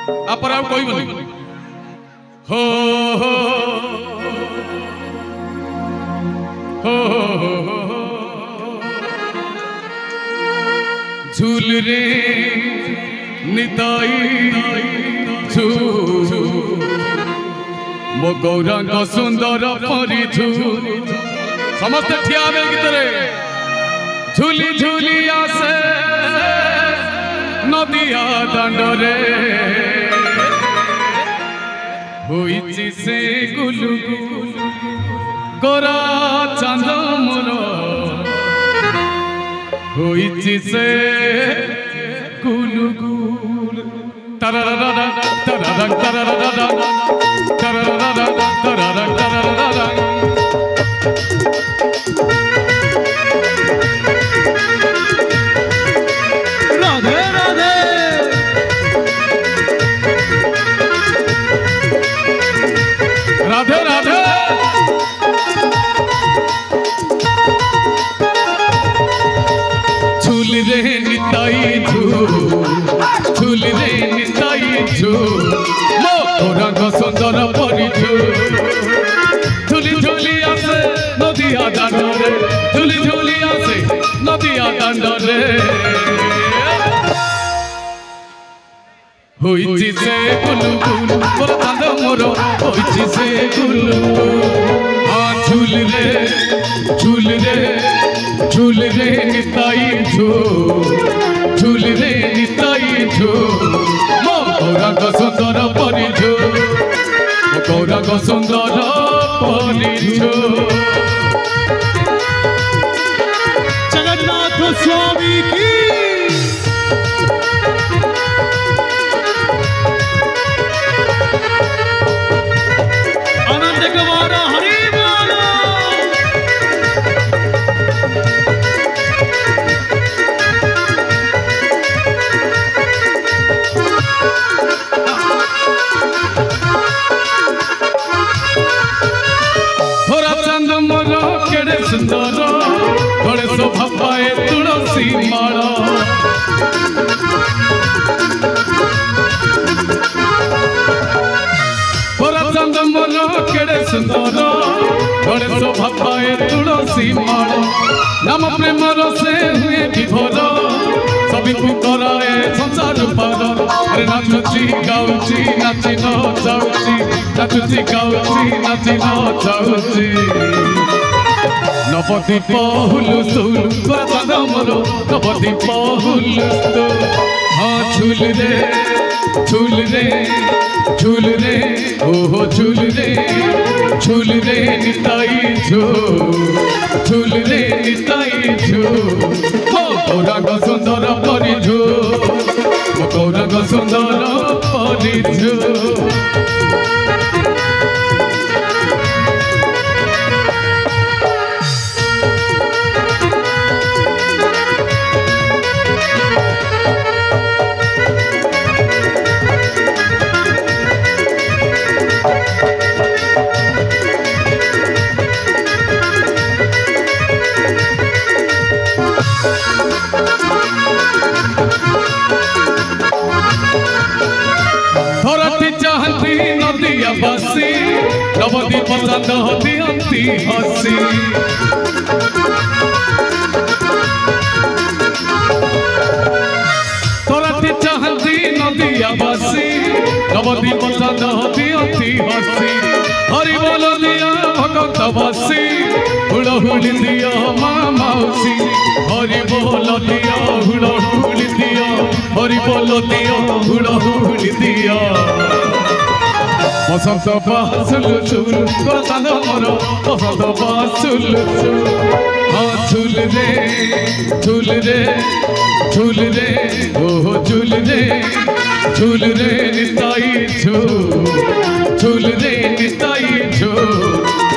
आप कोई बनी हो झूल रे निताई झूल मो गौरांग सुंदर परी झूल समस्त ठिया गीत रे झूली झूली आसे नदिया दांडरे होइछि से गुलु गोरा चांद मोर होइछि से गुलु गुल तररररा तरररं तररररा तररररा तरररं तररररा राधे राधे राधे राधे झूल रे निताई झूल रे निताई झूल मो गौरांग सुंदर परी झूली झूली आसे नदिया दांडरे झूली झूली आसे नदिया दांडरे होइछि से गुलु गुलु मोर चांद मोर होइछि से गुलु हाँ झूल रे निताई झूल रे निताई झूल मो गौरांग सुंदर परी झूल मो गौरांग सुंदर परी झूल जगन्नाथ स्वामी की आनंद गवारा हरि बोलो थोड़ा चंद मोर केड़े सुंदर बड़े शोभा पाए तुलसी माला चंद मोर केड़े सुंदर बड़े शोभा पाए तुलसी माला नाम प्रेम रसे हुए विभोर सभी को कराए संसार पार अरे नाचुची गाउची नाची नचाउची नाचुची गाउची नाची नचाउची नवदीप हुलुस्तुल चंद मोर नवदीप हुलुस्तुल हाँ झूल रे ओहो झूल रे निताई झूल रे निताई झूल मो गौरांग सुंदर परी झूल मो गौरांग सुंदर परी झूल बसी नवदीप चंद दियंती हसी तोराती चाहती नदिया बसी नवदीप चंद दियंती हसी हरि बोल दिया भगत बसी हुड़हुड़ी दिया माँ मौसी हरि बोल दिया हुड़हुड़ी दिया हरि बोल दिया हुड़हुड़ी दिया बसंत बासुल झूल चांद मोर बसंत बासुल हाँ झूल रे ओहो झूल रे निताई झूल रे निताई झूल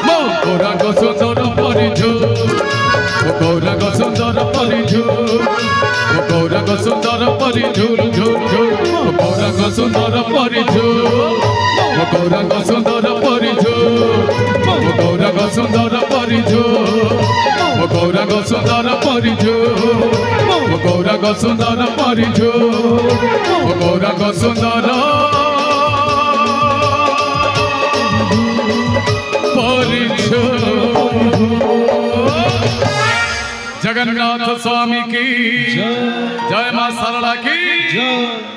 मो गौरांग सुंदर परी झूल मो गौरांग सुंदर परी झूल मो गौरांग सुंदर परी झूल मो गौरांग सुंदर परी झूल मो गौरांग सुंदर परी झूल मो गौरांग सुंदर परी झूल मो गौरांग सुंदर परी झूल मो गौरांग सुंदर परी झूल मो गौरांग सुंदर जगन्नाथ स्वामी की जय, मां सरला की जय।